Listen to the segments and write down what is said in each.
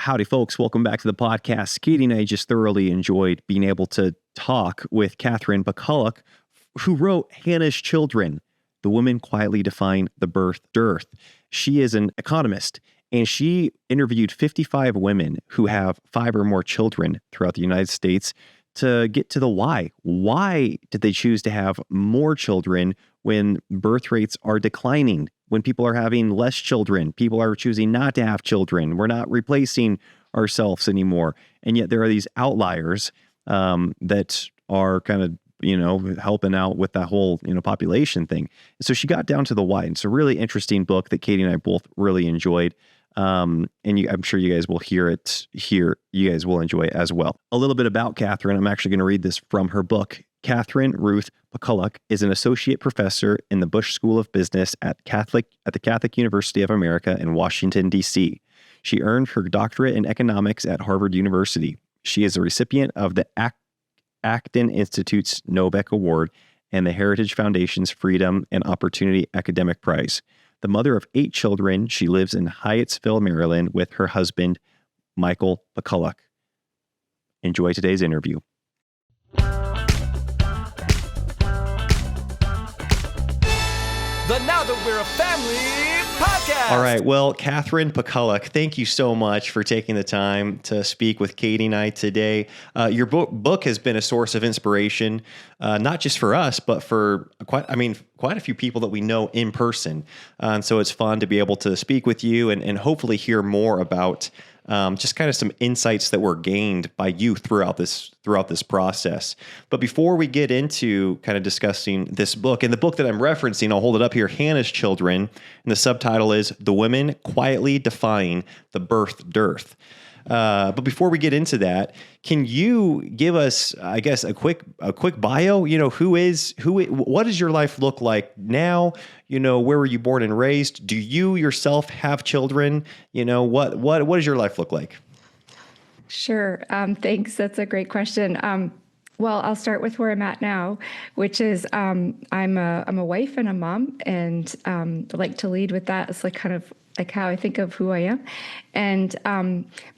Howdy, folks. Welcome back to the podcast. Katie and I just thoroughly enjoyed being able to talk with Catherine Pakaluk, who wrote Hannah's Children, The Women Quietly Defying the Birth Dearth. She is an economist, and she interviewed 55 women who have 5 or more children throughout the United States to get to the why. Why did they choose to have more children when birth rates are declining? When people are having less children, people are choosing not to have children. We're not replacing ourselves anymore. And yet there are these outliers that are kind of, helping out with that whole, population thing. So she got down to the why. It's a really interesting book that Katie and I both really enjoyed. And I'm sure you guys will hear it here. You guys will enjoy it as well. A little bit about Catherine. I'm actually going to read this from her book. Catherine Ruth Pakaluk is an associate professor in the Bush School of Business at the Catholic University of America in Washington, D.C. She earned her doctorate in economics at Harvard University. She is a recipient of the Acton Institute's Nobeck Award and the Heritage Foundation's Freedom and Opportunity Academic Prize. The mother of 8 children, she lives in Hyattsville, Maryland, with her husband, Michael Pakaluk. Enjoy today's interview. The Now That We're a Family podcast. All right. Well, Catherine Pakaluk, thank you so much for taking the time to speak with Katie and I today. Your book has been a source of inspiration, not just for us, but for quite a few people that we know in person. And so it's fun to be able to speak with you and hopefully hear more about just kind of some insights that were gained by you throughout this process. But before we get into kind of discussing this book, and the book that I'm referencing, I'll hold it up here, Hannah's Children, and the subtitle is The Women Quietly Defying the Birth Dearth. But before we get into that, can you give us, I guess, a quick bio? What does your life look like now? Where were you born and raised? Do you yourself have children? What does your life look like? Sure. Thanks. That's a great question. Well, I'll start with where I'm at now, which is I'm a wife and a mom, and I like to lead with that. It's kind of like how I think of who I am. And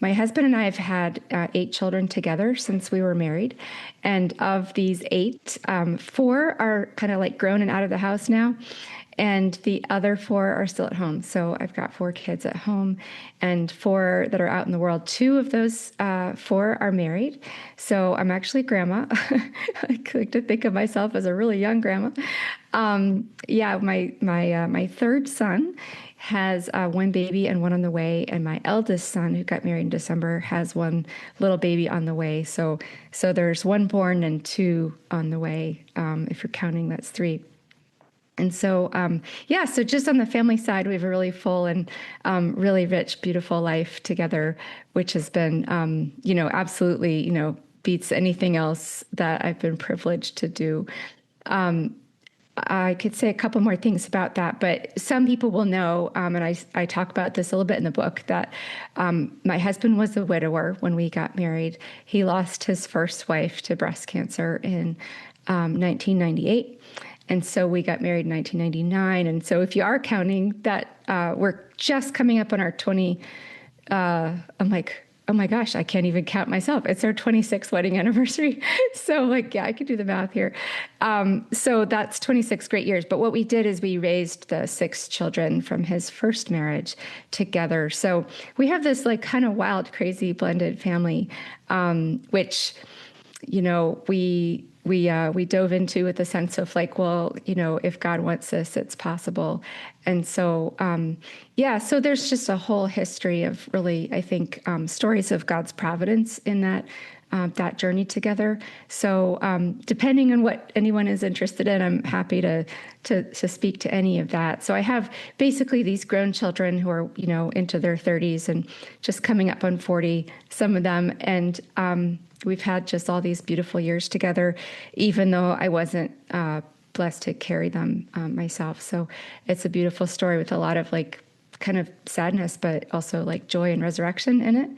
my husband and I have had 8 children together since we were married. And of these 8, 4 are kind of like grown and out of the house now. And the other 4 are still at home. So I've got 4 kids at home and 4 that are out in the world. 2 of those 4 are married. So I'm actually grandma. I like to think of myself as a really young grandma. My third son has 1 baby and 1 on the way. And my eldest son, who got married in December, has 1 little baby on the way. So there's 1 born and 2 on the way. If you're counting, that's 3. And so, so just on the family side, we have a really full and really rich, beautiful life together, which has been, absolutely, beats anything else that I've been privileged to do. I could say a couple more things about that, but some people will know, and I talk about this a little bit in the book, that my husband was a widower when we got married. He lost his first wife to breast cancer in 1998. And so we got married in 1999. And so if you are counting that, we're just coming up on our 20, I'm like, oh my gosh, I can't even count myself. It's our 26th wedding anniversary. So I could do the math here. So that's 26 great years. But what we did is we raised the 6 children from his first marriage together. So we have this kind of wild, crazy blended family, which, we dove into with the sense of if God wants this, it's possible. And so, so there's just a whole history of really, I think, stories of God's providence in that journey together. So depending on what anyone is interested in, I'm happy to speak to any of that. So I have basically these grown children who are, into their 30s and just coming up on 40, some of them. And we've had just all these beautiful years together, even though I wasn't blessed to carry them myself. So it's a beautiful story with a lot of kind of sadness, but also joy and resurrection in it.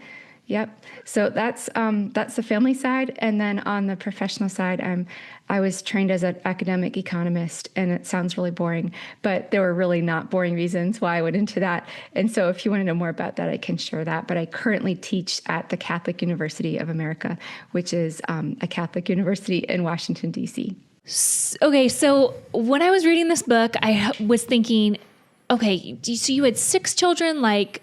Yep. So that's the family side, and then on the professional side, I was trained as an academic economist, and it sounds really boring, but there were really not boring reasons why I went into that. And so, if you want to know more about that, I can share that. But I currently teach at the Catholic University of America, which is a Catholic university in Washington D.C. Okay, so when I was reading this book, I was thinking, okay, so you had 6 children, like,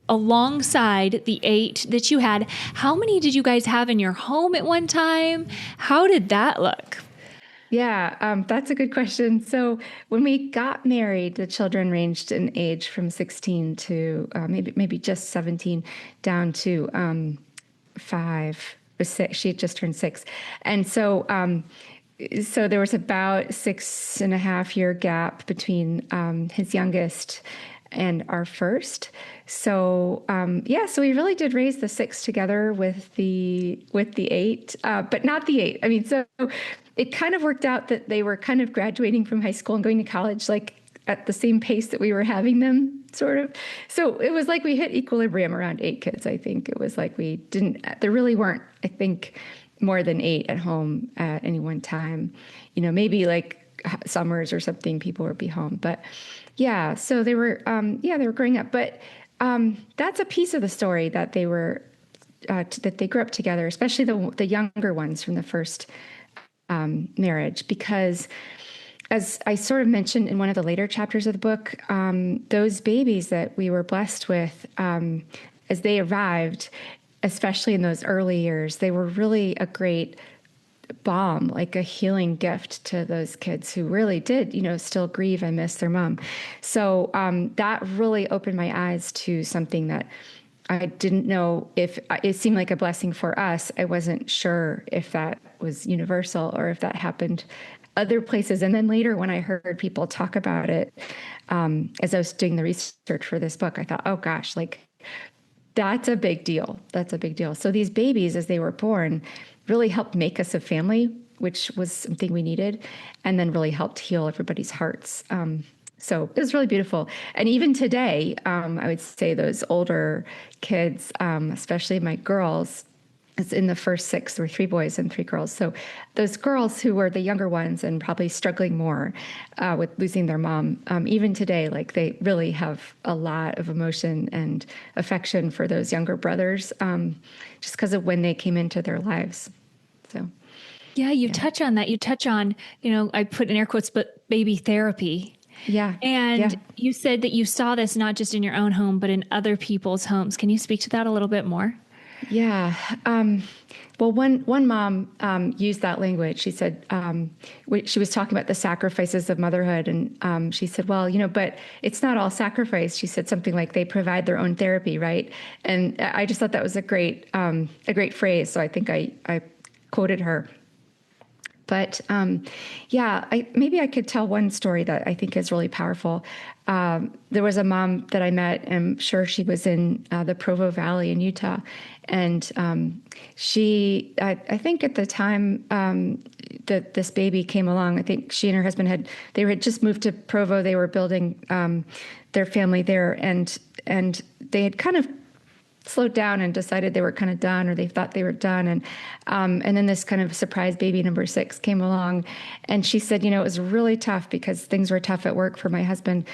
alongside the 8 that you had. How many did you guys have in your home at one time? How did that look? Yeah, that's a good question. So when we got married, the children ranged in age from 16 to maybe just 17 down to 5 or 6. She had just turned 6. And so there was about 6.5 year gap between his youngest and our first. So so we really did raise the 6 together with the 8, but not the 8. I mean, so it kind of worked out that they were kind of graduating from high school and going to college, like at the same pace that we were having them, sort of. So it was like we hit equilibrium around 8 kids. I think it was like there really weren't, I think, more than 8 at home at any one time. Maybe like summers or something, people would be home, but yeah, so they were growing up, but that's a piece of the story that they were that they grew up together, especially the younger ones from the first marriage, because as I sort of mentioned in one of the later chapters of the book, those babies that we were blessed with, as they arrived, especially in those early years, they were really a great balm, like a healing gift to those kids who really did, still grieve and miss their mom. So that really opened my eyes to something that I didn't know if it seemed like a blessing for us. I wasn't sure if that was universal or if that happened other places. And then later when I heard people talk about it, as I was doing the research for this book, I thought, oh gosh, like that's a big deal. That's a big deal. So these babies, as they were born, really helped make us a family, which was something we needed, and then really helped heal everybody's hearts. So it was really beautiful. And even today, I would say those older kids, especially my girls, in the first 6, there were 3 boys and 3 girls. So those girls who were the younger ones and probably struggling more with losing their mom, even today, like they really have a lot of emotion and affection for those younger brothers, just because of when they came into their lives. So, yeah, you touch on that. You touch on, I put in air quotes, but baby therapy. Yeah. And you said that you saw this not just in your own home, but in other people's homes. Can you speak to that a little bit more? Yeah. Well, one mom used that language. She said, she was talking about the sacrifices of motherhood. And she said, well, but it's not all sacrifice. She said something like they provide their own therapy, right? And I just thought that was a great phrase. So I think I quoted her. But maybe I could tell one story that I think is really powerful. There was a mom that I met, and I'm sure she was in the Provo Valley in Utah. And I think at the time that this baby came along, I think she and her husband had just moved to Provo. They were building their family there, and they had kind of slowed down and decided they were kind of done, or they thought they were done. And then this kind of surprise baby number 6 came along, and she said, it was really tough because things were tough at work for my husband.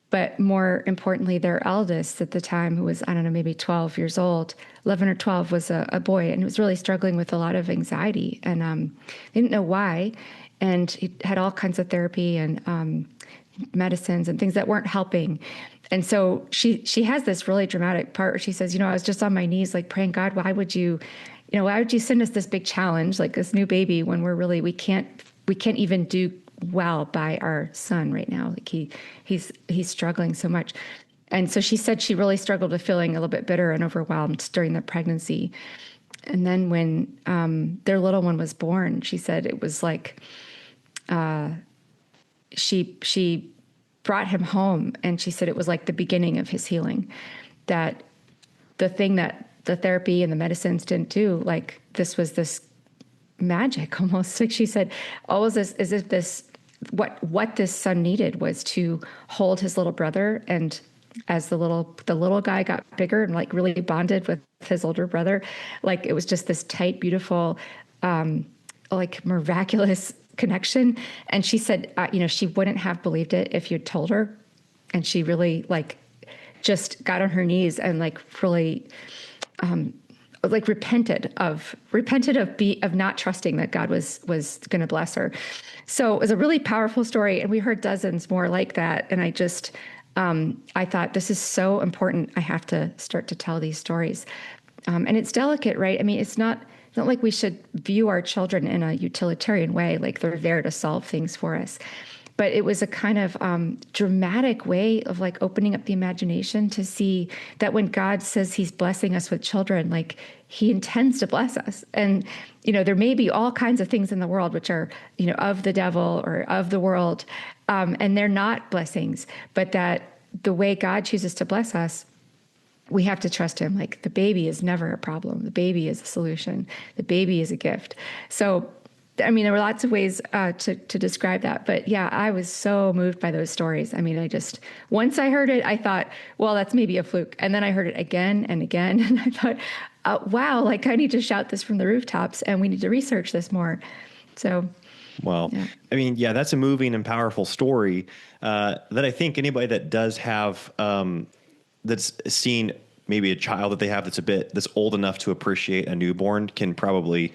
But more importantly, their eldest at the time, who was, I don't know, maybe 12 years old, 11 or 12, was a boy, and was really struggling with a lot of anxiety, and they didn't know why. And he had all kinds of therapy and medicines and things that weren't helping. And so she has this really dramatic part where she says, I was just on my knees, like praying, God, why would you send us this big challenge, like this new baby, when we can't even do well by our son right now. Like he's struggling so much. And so she said she really struggled with feeling a little bit bitter and overwhelmed during the pregnancy. And then when their little one was born, she said it was like she brought him home, and she said it was like the beginning of his healing, that the thing that the therapy and the medicines didn't do, like this was this magic almost. Like she said, always as if this, what this son needed was to hold his little brother and as the little guy got bigger and like really bonded with his older brother, like it was just this tight, beautiful, like miraculous connection. And she said, she wouldn't have believed it if you'd told her. And she really like just got on her knees and like really, like repented of not trusting that God was going to bless her. So it was a really powerful story, and we heard dozens more like that. And I just, I thought, this is so important. I have to start to tell these stories, and it's delicate, right? I mean, it's not like we should view our children in a utilitarian way, like they're there to solve things for us. But it was a kind of dramatic way of like opening up the imagination to see that when God says he's blessing us with children, like he intends to bless us. And, there may be all kinds of things in the world which are, of the devil or of the world, and they're not blessings, but that the way God chooses to bless us, we have to trust him. Like the baby is never a problem. The baby is a solution. The baby is a gift. So I mean, there were lots of ways to describe that. But yeah, I was so moved by those stories. I mean, once I heard it, I thought, well, that's maybe a fluke. And then I heard it again and again. And I thought, wow, like I need to shout this from the rooftops and we need to research this more. So. Well, yeah. I mean, yeah, that's a moving and powerful story that I think anybody that does have, that's seen maybe a child that they have that's old enough to appreciate a newborn can probably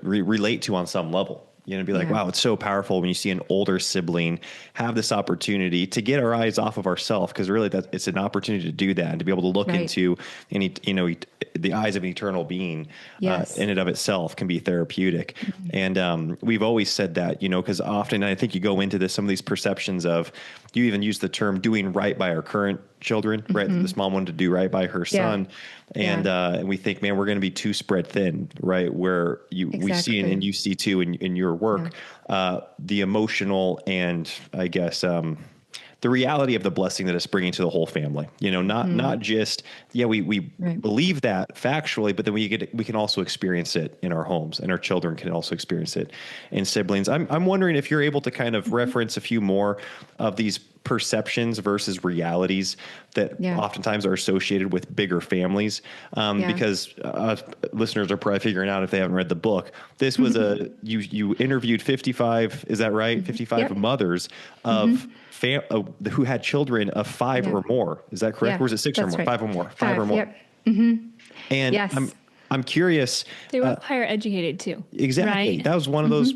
relate to on some level. Be like, wow, it's so powerful when you see an older sibling have this opportunity to get our eyes off of ourselves, because really it's an opportunity to do that and to be able to look into the eyes of an eternal being in and of itself can be therapeutic. Mm-hmm. And we've always said that, because often I think you go into some of these perceptions of, you even use the term doing right by our current children, right? Mm-hmm. This mom wanted to do right by her son. And we think, man, we're going to be too spread thin, right? Where we see, and you see too in your work, the emotional and I guess, the reality of the blessing that it's bringing to the whole family, not just, we believe that factually, but then we can also experience it in our homes, and our children can also experience it in siblings. I'm wondering if you're able to kind of reference a few more of these perceptions versus realities that oftentimes are associated with bigger families. Because listeners are probably figuring out, if they haven't read the book, this was you interviewed 55, is that right? 55 mothers of who had children of 5 or more. Is that correct? Or was it 6 or more? Right. 5 or more. 5 or more. Yep. Mm-hmm. And I'm curious. They were higher educated too. Exactly. Right? That was one of those.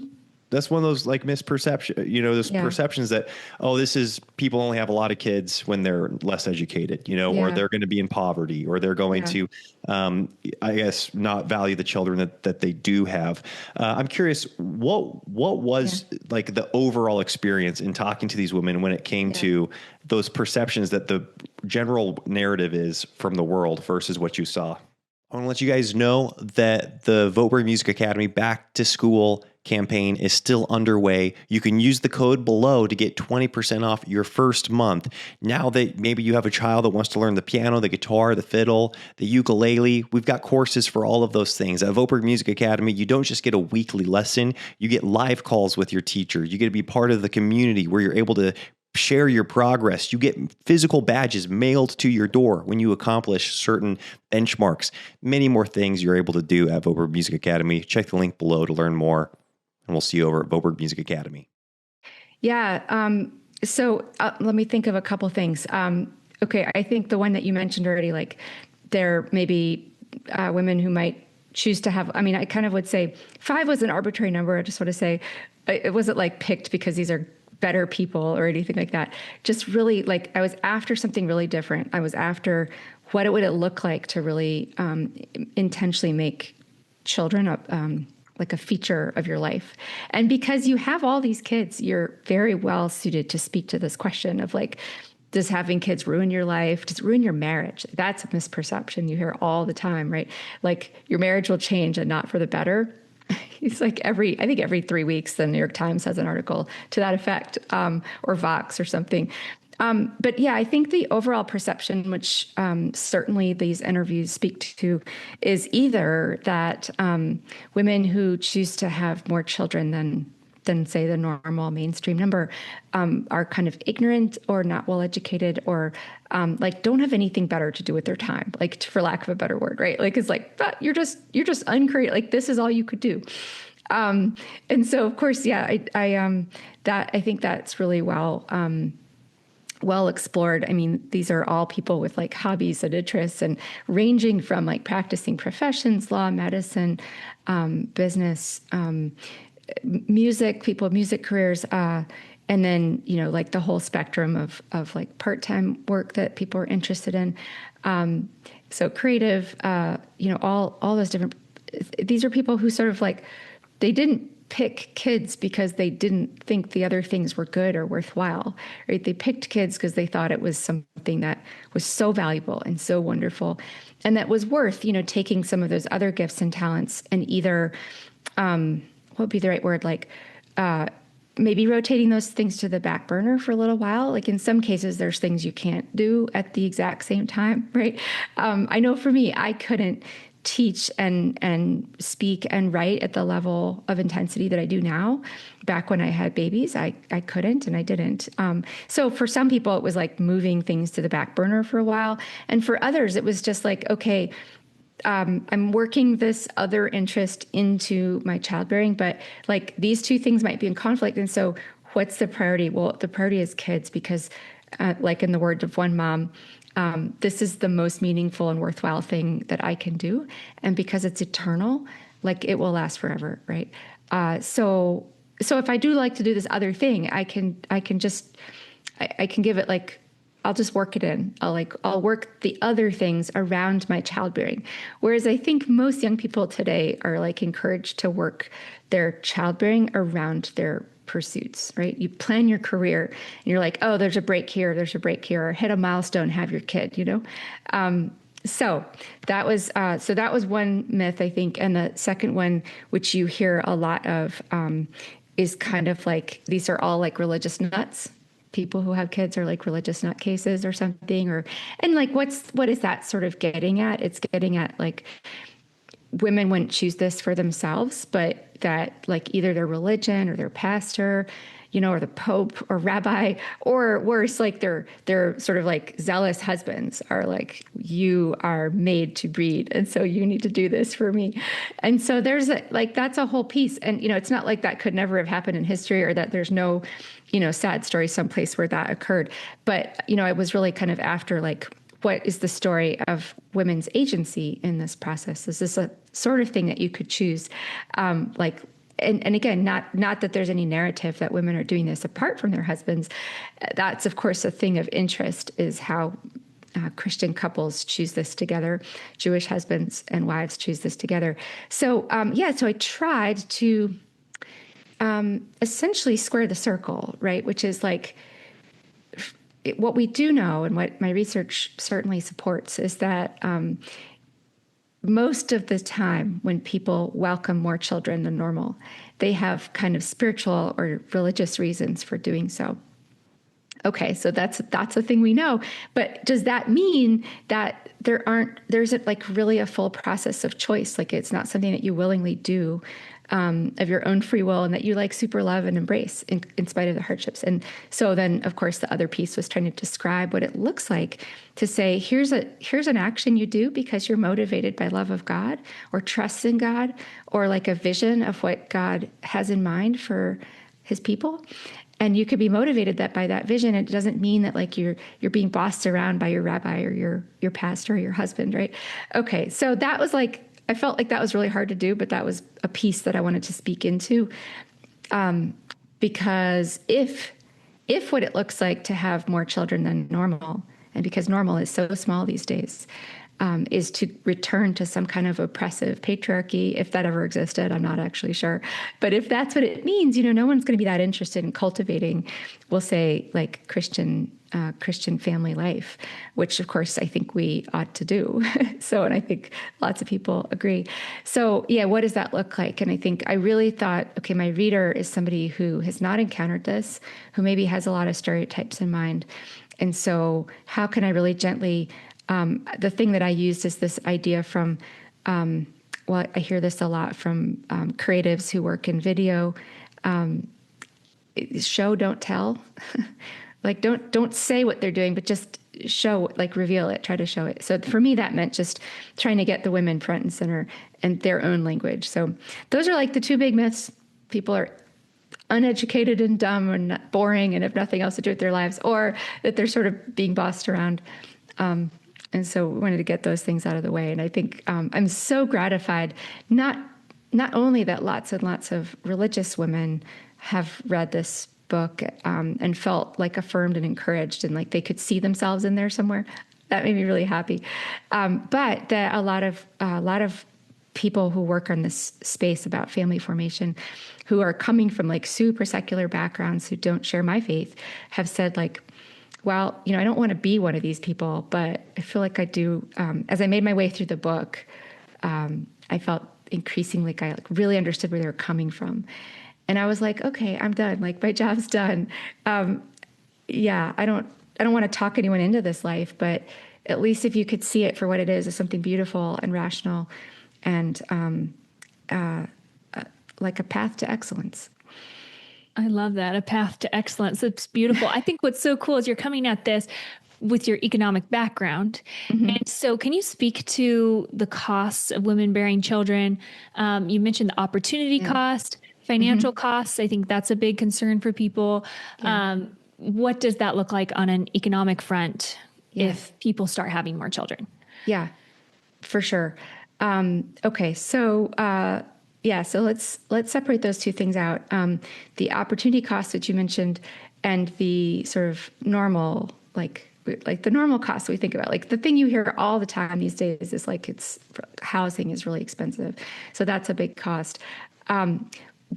That's one of those like misperception, perceptions that, this is people only have a lot of kids when they're less educated, or they're going to be in poverty, or they're going to, I guess, not value the children that they do have. I'm curious, what was like the overall experience in talking to these women when it came to those perceptions that the general narrative is from the world versus what you saw? I want to let you guys know that the Voteberg Music Academy Back to School campaign is still underway. You can use the code below to get 20% off your first month. Now that maybe you have a child that wants to learn the piano, the guitar, the fiddle, the ukulele, we've got courses for all of those things. At Voteberg Music Academy, you don't just get a weekly lesson, you get live calls with your teacher. You get to be part of the community where you're able to share your progress. You get physical badges mailed to your door when you accomplish certain benchmarks. Many more things you're able to do at Voteberg Music Academy. Check the link below to learn more, and we'll see you over at Voteberg Music Academy. Yeah. So let me think of a couple things. Okay. I think the one that you mentioned already, like there may be women who might choose to have, I kind of would say 5 was an arbitrary number. I just want to say it wasn't like picked because these are better people or anything like that. Just really like I was after something really different. I was after what would it look like to really intentionally make children like a feature of your life. And because you have all these kids, you're very well suited to speak to this question of like, does having kids ruin your life? Does it ruin your marriage? That's a misperception you hear all the time, right? Like your marriage will change and not for the better. It's like every 3 weeks, the New York Times has an article to that effect, or Vox or something. But yeah, I think the overall perception, which certainly these interviews speak to, is either that women who choose to have more children than than say the normal mainstream number, are kind of ignorant or not well educated or like don't have anything better to do with their time, like for lack of a better word, right? Like it's like you're just uncreative. Like this is all you could do. And so of course, yeah, I think that's really well explored. I mean, these are all people with like hobbies and interests and ranging from like practicing professions, law, medicine, business, music, people with music careers, and then, like the whole spectrum of like part-time work that people are interested in. So creative, all those different, these are people who sort of like, they didn't pick kids because they didn't think the other things were good or worthwhile, right? They picked kids because they thought it was something that was so valuable and so wonderful and that was worth, taking some of those other gifts and talents and either, what would be the right word? Like, maybe rotating those things to the back burner for a little while. Like in some cases, there's things you can't do at the exact same time, right? I know for me, I couldn't teach and speak and write at the level of intensity that I do now. Back when I had babies, I couldn't and I didn't. So for some people, it was like moving things to the back burner for a while. And for others, it was just like, okay, I'm working this other interest into my childbearing, but like these two things might be in conflict. And so what's the priority? Well, the priority is kids because like in the words of one mom, this is the most meaningful and worthwhile thing that I can do. And because it's eternal, like it will last forever. Right. So if I do like to do this other thing, I can give it like, I'll just work it in. I'll work the other things around my childbearing. Whereas I think most young people today are like encouraged to work their childbearing around their pursuits, right? You plan your career and you're like, oh, there's a break here, or hit a milestone, have your kid, So that was one myth, I think. And the second one, which you hear a lot of, is kind of like, these are all like religious nuts. People who have kids are like religious nutcases or something, and like, what is that sort of getting at? It's getting at like, women wouldn't choose this for themselves, but that like either their religion or their pastor, or the Pope or rabbi, or worse, like their sort of like zealous husbands are like, you are made to breed. And so you need to do this for me. And so there's that's a whole piece. And, it's not like that could never have happened in history or that there's no, sad story someplace where that occurred. But, it was really kind of after like, what is the story of women's agency in this process? Is this a sort of thing that you could choose? And again, not that there's any narrative that women are doing this apart from their husbands. That's, of course, a thing of interest is how Christian couples choose this together. Jewish husbands and wives choose this together. So, so I tried to essentially square the circle, right? Which is like, what we do know and what my research certainly supports is that most of the time when people welcome more children than normal, they have kind of spiritual or religious reasons for doing so. Okay, so that's a thing we know. But does that mean that there's like really a full process of choice? Like it's not something that you willingly do of your own free will and that you like super love and embrace in spite of the hardships. And so then, of course, the other piece was trying to describe what it looks like to say, here's an action you do because you're motivated by love of God or trust in God or like a vision of what God has in mind for his people. And you could be motivated by that vision. It doesn't mean that like you're being bossed around by your rabbi or your pastor or your husband, right? Okay, so that was like, I felt like that was really hard to do, but that was a piece that I wanted to speak into. Because if what it looks like to have more children than normal, and because normal is so small these days, is to return to some kind of oppressive patriarchy, if that ever existed, I'm not actually sure. But if that's what it means, no one's going to be that interested in cultivating, we'll say, like Christian family life, which of course I think we ought to do. And I think lots of people agree. So yeah, what does that look like? And I think I really thought, okay, my reader is somebody who has not encountered this, who maybe has a lot of stereotypes in mind. And so how can I really gently, the thing that I used is this idea from, I hear this a lot from creatives who work in video, show, don't tell. Like, don't say what they're doing, but just show, like reveal it, try to show it. So for me, that meant just trying to get the women front and center and their own language. So those are like the two big myths. People are uneducated and dumb and boring and have nothing else to do with their lives, or that they're sort of being bossed around. And so we wanted to get those things out of the way. And I think I'm so gratified, not only that lots and lots of religious women have read this book and felt like affirmed and encouraged and like they could see themselves in there somewhere. That made me really happy. But that a lot of people who work on this space about family formation, who are coming from like super secular backgrounds, who don't share my faith, have said like, well, I don't want to be one of these people, but I feel like I do. As I made my way through the book, I felt increasingly like I really understood where they were coming from. And I was like, okay, I'm done. Like my job's done. Yeah, I don't want to talk anyone into this life, but at least if you could see it for what it is, as something beautiful and rational and like a path to excellence. I love that. A path to excellence. It's beautiful. I think what's so cool is you're coming at this with your economic background. Mm-hmm. And so can you speak to the costs of women bearing children? You mentioned the opportunity cost, financial costs. I think that's a big concern for people. Yeah. What does that look like on an economic front if people start having more children? Yeah, for sure. Okay. So, so let's separate those two things out. The opportunity cost that you mentioned and the sort of normal, like the normal costs we think about, like the thing you hear all the time these days is like housing is really expensive. So that's a big cost.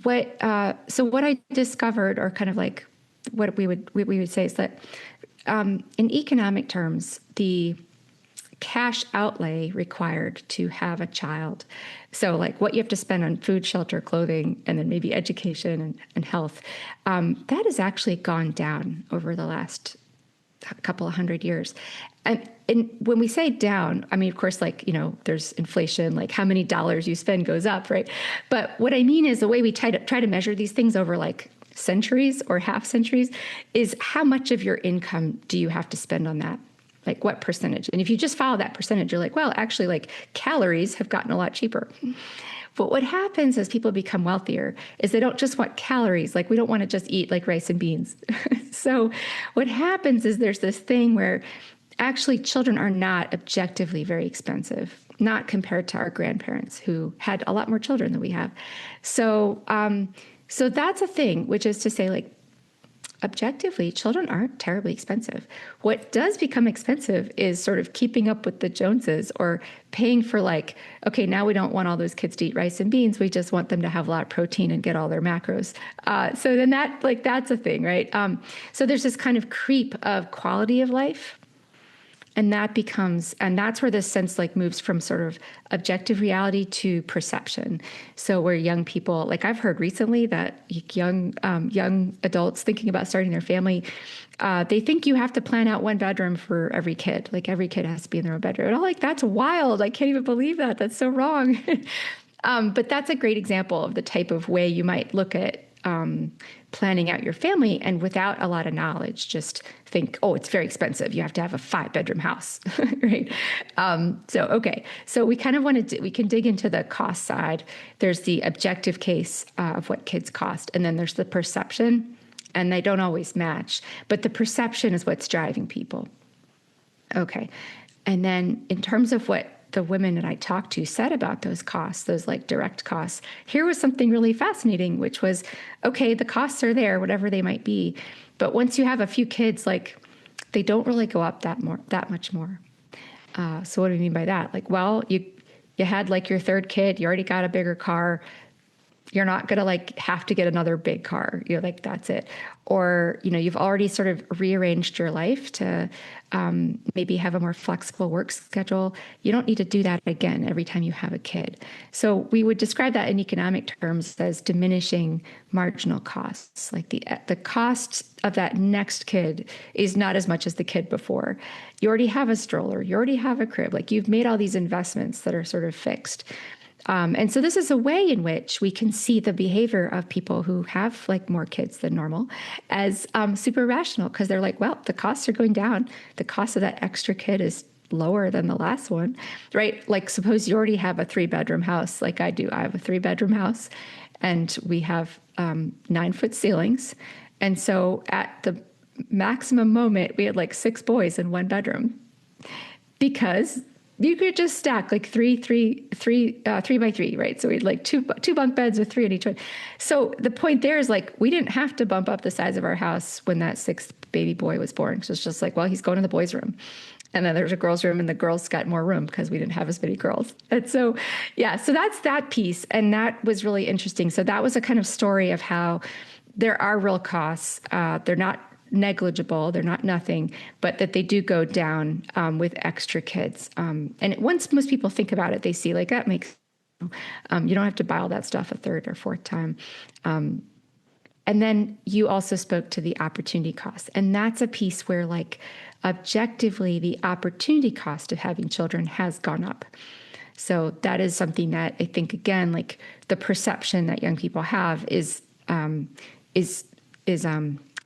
What I discovered, or kind of like what we would say, is that in economic terms, the cash outlay required to have a child, so like what you have to spend on food, shelter, clothing, and then maybe education and health, that has actually gone down over the last couple of 100 years. And when we say down, I mean, of course, like, there's inflation, like how many dollars you spend goes up, right? But what I mean is the way we try to measure these things over like centuries or half centuries is how much of your income do you have to spend on that? Like what percentage? And if you just follow that percentage, you're like, well, actually, like calories have gotten a lot cheaper. But what happens as people become wealthier is they don't just want calories. Like we don't want to just eat like rice and beans. So what happens is there's this thing where actually children are not objectively very expensive, not compared to our grandparents who had a lot more children than we have. So that's a thing, which is to say, like, objectively, children aren't terribly expensive. What does become expensive is sort of keeping up with the Joneses, or paying for like, okay, now we don't want all those kids to eat rice and beans. We just want them to have a lot of protein and get all their macros. So then that's a thing, right? So there's this kind of creep of quality of life. And that's where this sense like moves from sort of objective reality to perception. So where young people, like I've heard recently that young adults thinking about starting their family, they think you have to plan out one bedroom for every kid. Like every kid has to be in their own bedroom. And I'm like, that's wild. I can't even believe that. That's so wrong. But that's a great example of the type of way you might look at planning out your family, and without a lot of knowledge, just think, oh, it's very expensive. You have to have a 5-bedroom house, right? So we kind of we can dig into the cost side. There's the objective case of what kids cost, and then there's the perception, and they don't always match, but the perception is what's driving people. Okay. And then in terms of what the women that I talked to said about those costs, those like direct costs, here was something really fascinating, which was, okay, the costs are there, whatever they might be. But once you have a few kids, like they don't really go up that much more. So what do we mean by that? Like, well, you had like your third kid, you already got a bigger car. You're not going to like have to get another big car. You're like, that's it. Or, you've already sort of rearranged your life to maybe have a more flexible work schedule. You don't need to do that again every time you have a kid. So we would describe that in economic terms as diminishing marginal costs. Like the cost of that next kid is not as much as the kid before. You already have a stroller. You already have a crib. Like you've made all these investments that are sort of fixed. And so this is a way in which we can see the behavior of people who have like more kids than normal as super rational, because they're like, well, the costs are going down. The cost of that extra kid is lower than the last one, right? Like suppose you already have a 3-bedroom house like I do. I have a 3-bedroom house and we have 9-foot ceilings. And so at the maximum moment, we had like 6 boys in 1 bedroom because you could just stack like 3 by 3, right? So we had like two bunk beds with 3 in each one. So the point there is like, we didn't have to bump up the size of our house when that 6th baby boy was born. So it's just like, well, he's going to the boys' room. And then there's a girls' room and the girls got more room because we didn't have as many girls. And so, yeah, so that's that piece. And that was really interesting. So that was a kind of story of how there are real costs. They're not negligible, they're not nothing, but that they do go down with extra kids. And once most people think about it, they see like that makes, you don't have to buy all that stuff a 3rd or 4th time. And then you also spoke to the opportunity cost. And that's a piece where like objectively the opportunity cost of having children has gone up. So that is something that I think, again, like the perception that young people have is I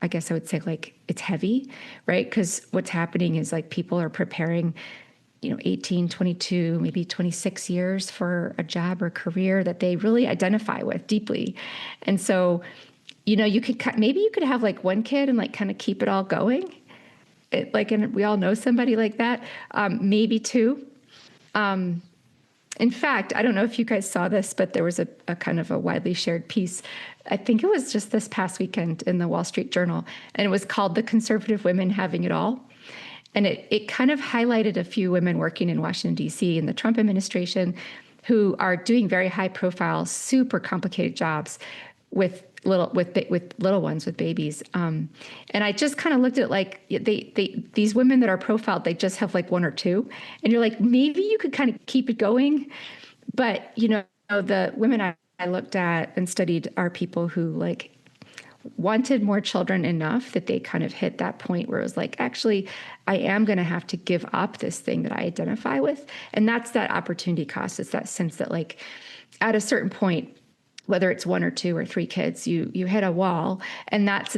guess I would say like it's heavy, right? Because what's happening is like people are preparing, 18, 22, maybe 26 years for a job or career that they really identify with deeply. And so, you could maybe you could have like 1 kid and like kind of keep it all going. And we all know somebody like that, maybe 2. In fact, I don't know if you guys saw this, but there was a kind of a widely shared piece. I think it was just this past weekend in the Wall Street Journal, and it was called "The Conservative Women Having It All." And it kind of highlighted a few women working in Washington, D.C. in the Trump administration who are doing very high profile, super complicated jobs with little ones, with babies. And I just kind of looked at it like these women that are profiled, they just have like 1 or 2. And you're like, maybe you could kind of keep it going. But, the women I looked at and studied are people who like wanted more children enough that they kind of hit that point where it was like, actually, I am going to have to give up this thing that I identify with. And that's that opportunity cost. It's that sense that like at a certain point, whether it's 1 or 2 or 3 kids, you hit a wall, and that's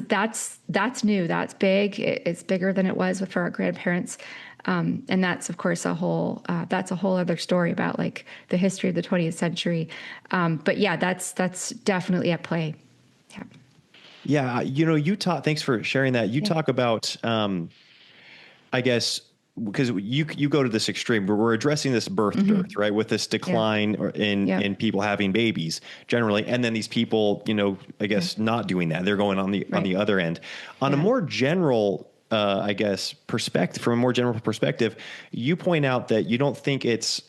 new, that's big. It's bigger than it was for our grandparents, and that's of course a whole other story about like the history of the 20th century. But yeah, that's definitely at play. Yeah, you talk. Thanks for sharing that. You talk about, I guess, because you go to this extreme where we're addressing this birth dearth, right? With this decline in people having babies generally. And then these people, I guess not doing that. They're going on the other end. On a more general, I guess, perspective, from a more general perspective, you point out that you don't think it's,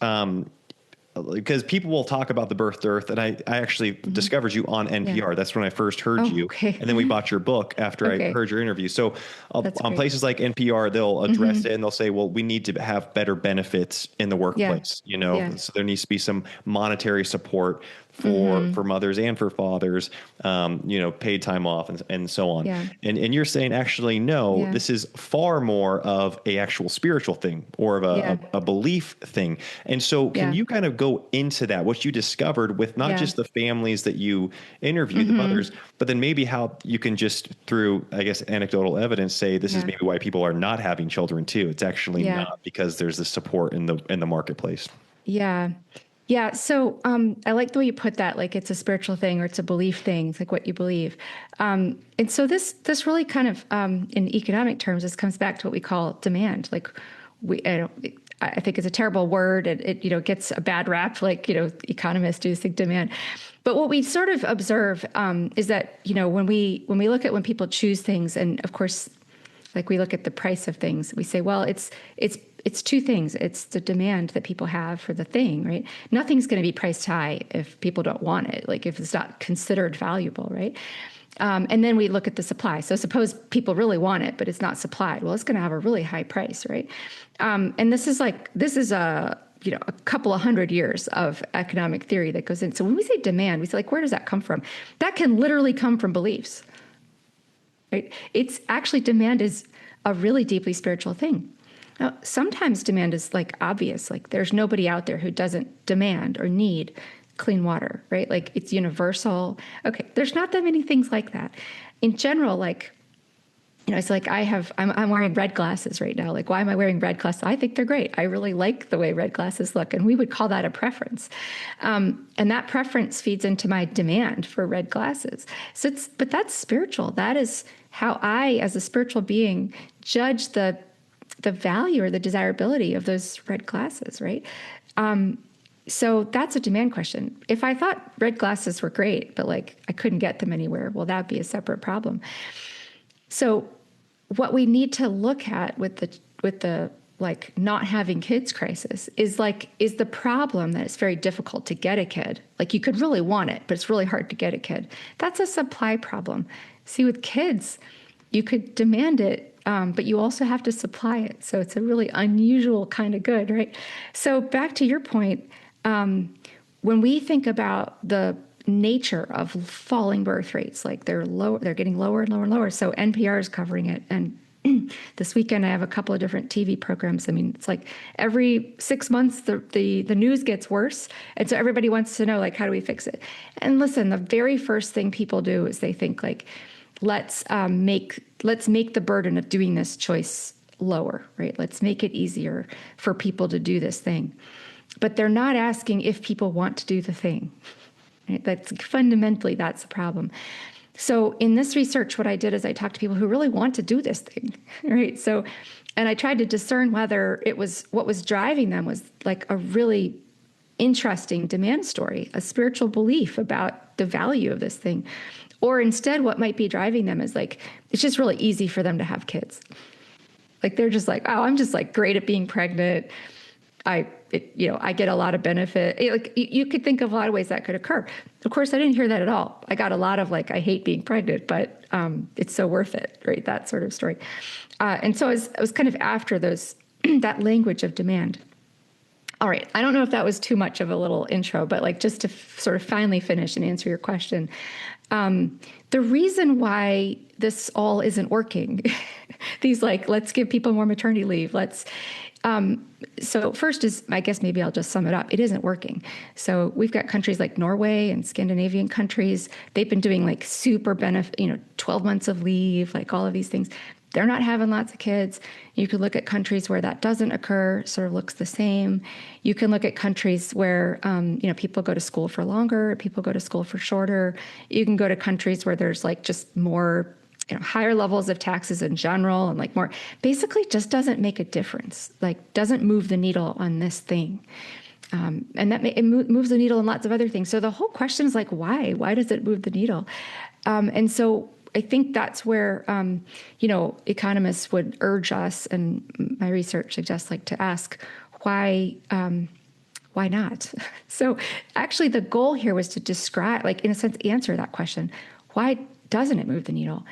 because people will talk about the birth dearth, and I actually discovered you on NPR. That's when I first heard you. Okay. And then we bought your book after I heard your interview. So on places like NPR, they'll address it and they'll say, well, we need to have better benefits in the workplace, so there needs to be some monetary support for mothers and for fathers, paid time off and so on. Yeah. And you're saying actually, no, this is far more of a actual spiritual thing or of a belief thing. And so can you kind of go into that, what you discovered with not just the families that you interviewed, the mothers, but then maybe how you can just through, I guess, anecdotal evidence say this is maybe why people are not having children too. It's actually not because there's this support in the marketplace. Yeah. Yeah. So I like the way you put that, like it's a spiritual thing or it's a belief thing. It's like what you believe. And so this really kind of, in economic terms, this comes back to what we call demand. Like I think it's a terrible word. It gets a bad rap, like, economists do think demand. But what we sort of observe is that, when we look at when people choose things, and of course, like we look at the price of things, we say, well, it's 2 things. It's the demand that people have for the thing, right? Nothing's going to be priced high if people don't want it, like if it's not considered valuable, right? And then we look at the supply. So suppose people really want it, but it's not supplied. Well, it's going to have a really high price, right? And this is a couple of 100 years of economic theory that goes in. So when we say demand, we say like, where does that come from? That can literally come from beliefs, right? It's actually, demand is a really deeply spiritual thing. Now, sometimes demand is like obvious, like there's nobody out there who doesn't demand or need clean water, right? Like it's universal. Okay, there's not that many things like that. In general, like, it's like I'm wearing red glasses right now. Like, why am I wearing red glasses? I think they're great. I really like the way red glasses look. And we would call that a preference. And that preference feeds into my demand for red glasses. But that's spiritual. That is how I, as a spiritual being, judge the value or the desirability of those red glasses, right? So that's a demand question. If I thought red glasses were great, but like I couldn't get them anywhere, well, that'd be a separate problem. So what we need to look at with the like not having kids crisis is the problem that it's very difficult to get a kid. Like you could really want it, but it's really hard to get a kid. That's a supply problem. See, with kids, you could demand it, but you also have to supply it. So it's a really unusual kind of good, right? So back to your point, when we think about the nature of falling birth rates, like they're getting lower and lower and lower. So NPR is covering it. And this weekend I have a couple of different TV programs. I mean, it's like every 6 months the news gets worse. And so everybody wants to know, like, how do we fix it? And listen, the very first thing people do is they think like, let's make the burden of doing this choice lower, right? Let's make it easier for people to do this thing. But they're not asking if people want to do the thing. Right? That's the problem. So in this research, what I did is I talked to people who really want to do this thing, right? So, and I tried to discern whether what was driving them was like a really interesting demand story, a spiritual belief about the value of this thing, or instead what might be driving them is like, it's just really easy for them to have kids. Like they're just like, oh, I'm just like great at being pregnant. I get a lot of benefit. You could think of a lot of ways that could occur. Of course, I didn't hear that at all. I got a lot of like, I hate being pregnant, but it's so worth it, right? That sort of story. And so I was kind of after that language of demand. All right. I don't know if that was too much of a little intro, but like just to sort of finally finish and answer your question. The reason why this all isn't working, these like, let's give people more maternity leave. So first is, I guess maybe I'll just sum it up. It isn't working. So we've got countries like Norway and Scandinavian countries. They've been doing like super 12 months of leave, like all of these things. They're not having lots of kids. You could look at countries where that doesn't occur, sort of looks the same. You can look at countries where, people go to school for longer, people go to school for shorter. You can go to countries where there's like just more higher levels of taxes in general and like more, basically just doesn't make a difference, like doesn't move the needle on this thing. And it moves the needle in lots of other things. So the whole question is like, why? Why does it move the needle? And so I think that's where, economists would urge us, and my research suggests like to ask why not? So actually the goal here was to describe, like in a sense, answer that question. Why doesn't it move the needle?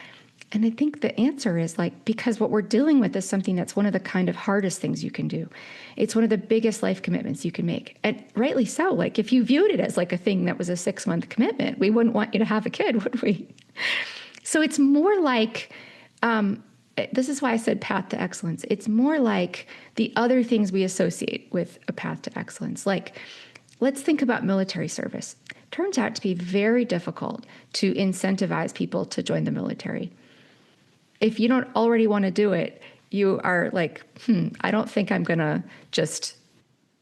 And I think the answer is like, because what we're dealing with is something that's one of the kind of hardest things you can do. It's one of the biggest life commitments you can make. And rightly so. Like if you viewed it as like a thing that was a 6-month commitment, we wouldn't want you to have a kid, would we? So it's more like, this is why I said path to excellence. It's more like the other things we associate with a path to excellence. Like, let's think about military service. Turns out to be very difficult to incentivize people to join the military. If you don't already want to do it, you are like, I don't think I'm going to just,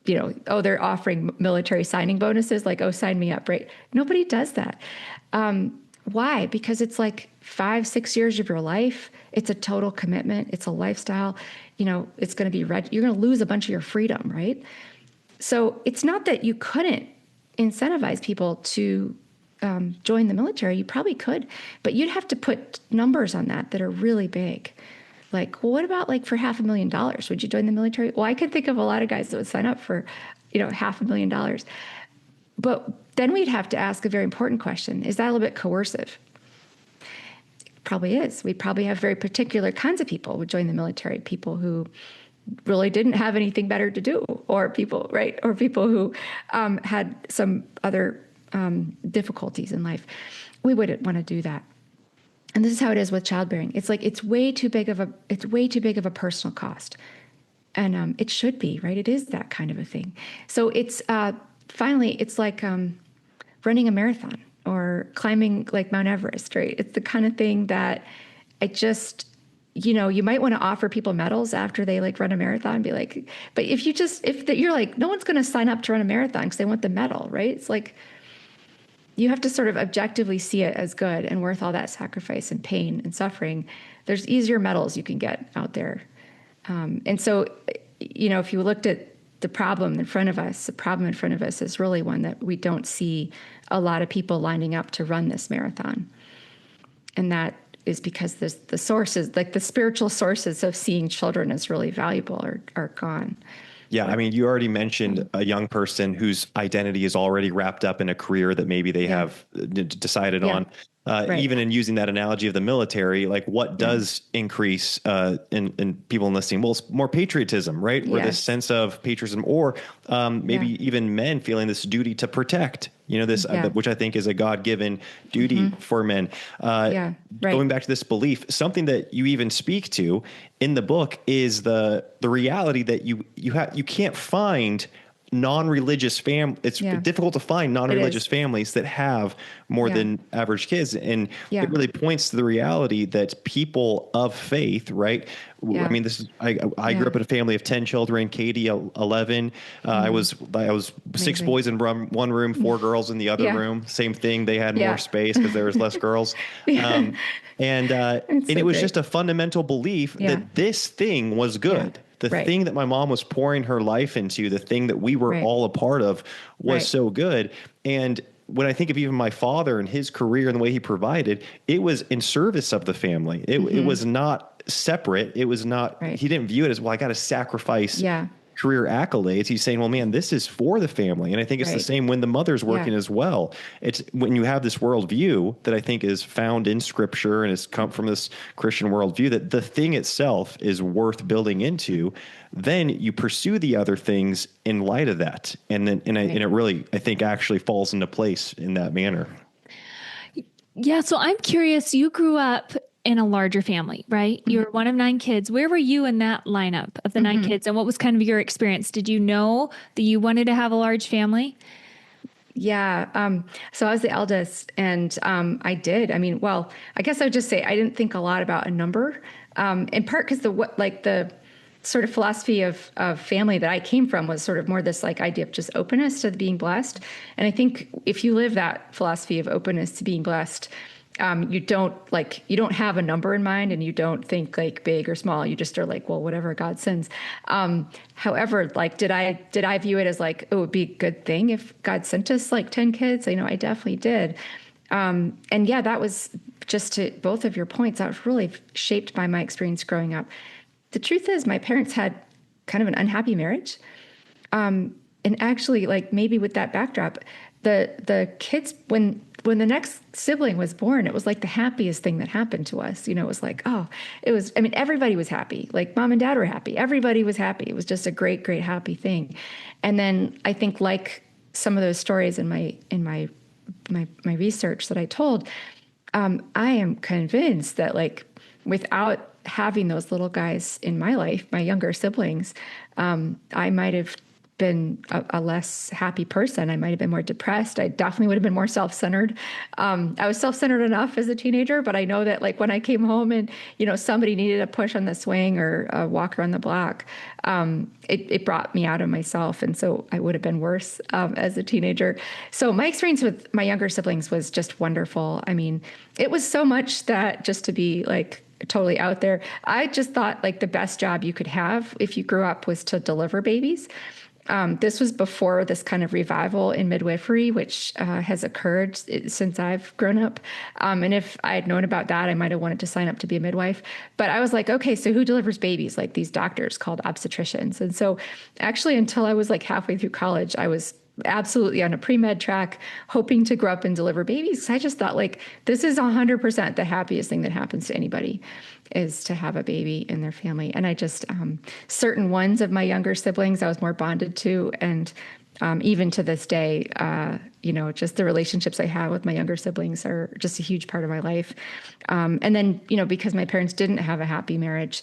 they're offering military signing bonuses, like, oh, sign me up, right? Nobody does that. Why? Because it's like 5-6 years of your life. It's a total commitment. It's a lifestyle. It's going to be, you're going to lose a bunch of your freedom, right? So it's not that you couldn't incentivize people to join the military. You probably could, but you'd have to put numbers on that are really big. Like, well, what about like for $500,000? Would you join the military? Well, I could think of a lot of guys that would sign up for, $500,000. But then we'd have to ask a very important question. Is that a little bit coercive? It probably is. We probably have very particular kinds of people who would join the military, people who really didn't have anything better to do, or people, right? Or people who had some other difficulties in life. We wouldn't want to do that. And this is how it is with childbearing. It's like, it's way too big of a personal cost. And it should be, right? It is that kind of a thing. So it's finally, it's like running a marathon or climbing like Mount Everest, right? It's the kind of thing that I just, you might want to offer people medals after they like run a marathon and be like, but if you're like, no one's going to sign up to run a marathon because they want the medal, right? It's like, you have to sort of objectively see it as good and worth all that sacrifice and pain and suffering. There's easier medals you can get out there. And so, if you looked at the problem in front of us, the problem in front of us is really one that we don't see a lot of people lining up to run this marathon. And that is because the sources, like the spiritual sources of seeing children as really valuable are gone. Yeah, I mean, you already mentioned a young person whose identity is already wrapped up in a career that maybe they have decided on. Right. Even in using that analogy of the military, like what does increase in people listening? Well, it's more patriotism, right? Or this sense of patriotism, or maybe even men feeling this duty to protect, which I think is a God-given duty for men. Right. Going back to this belief, something that you even speak to in the book is the reality that you can't find non-religious it's difficult to find non-religious families that have more than average kids. And it really points to the reality that people of faith, right? I mean, I grew up in a family of 10 children, Katie, 11. I was Amazing. 6 boys in one room, 4 girls in the other room. Same thing. They had more space because there was less girls. And it was just a fundamental belief that this thing was good. The thing that my mom was pouring her life into, the thing that we were all a part of was so good. And when I think of even my father and his career and the way he provided, it was in service of the family. It was not separate. It was not, he didn't view it as, well, I got to sacrifice career accolades. He's saying, well, man, this is for the family. And I think it's the same when the mother's working as well. It's when you have this worldview that I think is found in scripture and has come from this Christian worldview, that the thing itself is worth building into, then you pursue the other things in light of that. And then, and it really, I think, actually falls into place in that manner. Yeah. So I'm curious, you grew up in a larger family, right? You're one of 9 kids. Where were you in that lineup of the 9 kids? And what was kind of your experience? Did you know that you wanted to have a large family? Yeah. So I was the eldest, and I did. I mean, well, I guess I would just say I didn't think a lot about a number, in part because the sort of philosophy of family that I came from was sort of more this like idea of just openness to being blessed. And I think if you live that philosophy of openness to being blessed, you don't have a number in mind, and you don't think like big or small. You just are like, well, whatever God sends. However, like, did I view it as like, oh, it would be a good thing if God sent us like 10 kids? I definitely did. And that was just to both of your points. That was really shaped by my experience growing up. The truth is my parents had kind of an unhappy marriage. And actually, like, maybe with that backdrop, the kids, when the next sibling was born, it was like the happiest thing that happened to us. It was like, everybody was happy. Like mom and dad were happy. Everybody was happy. It was just a great, great, happy thing. And then I think, like some of those stories in my research that I told, I am convinced that, like, without having those little guys in my life, my younger siblings, I might have been a less happy person. I might have been more depressed. I definitely would have been more self-centered. I was self-centered enough as a teenager, but I know that, like, when I came home and, somebody needed a push on the swing or a walk around the block, it brought me out of myself. And so I would have been worse as a teenager. So my experience with my younger siblings was just wonderful. I mean, it was so much that, just to be like totally out there, I just thought like the best job you could have if you grew up was to deliver babies. This was before this kind of revival in midwifery, which has occurred since I've grown up. And if I had known about that, I might have wanted to sign up to be a midwife. But I was like, okay, so who delivers babies? Like these doctors called obstetricians. And so actually, until I was like halfway through college, I was absolutely on a pre-med track, hoping to grow up and deliver babies. I just thought, like, this is 100% the happiest thing that happens to anybody, is to have a baby in their family. And I just, certain ones of my younger siblings I was more bonded to. And even to this day, just the relationships I have with my younger siblings are just a huge part of my life. And then, because my parents didn't have a happy marriage,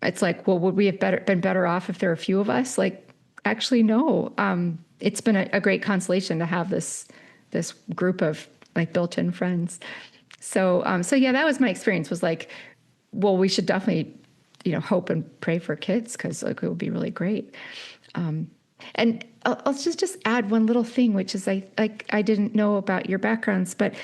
it's like, well, would we have been better off if there were a few of us? Like, actually, no. It's been a great consolation to have this group of like built-in friends. So yeah, that was my experience, was like, well, we should definitely, hope and pray for kids, because like it would be really great. And I'll just add one little thing, which is I didn't know about your backgrounds, but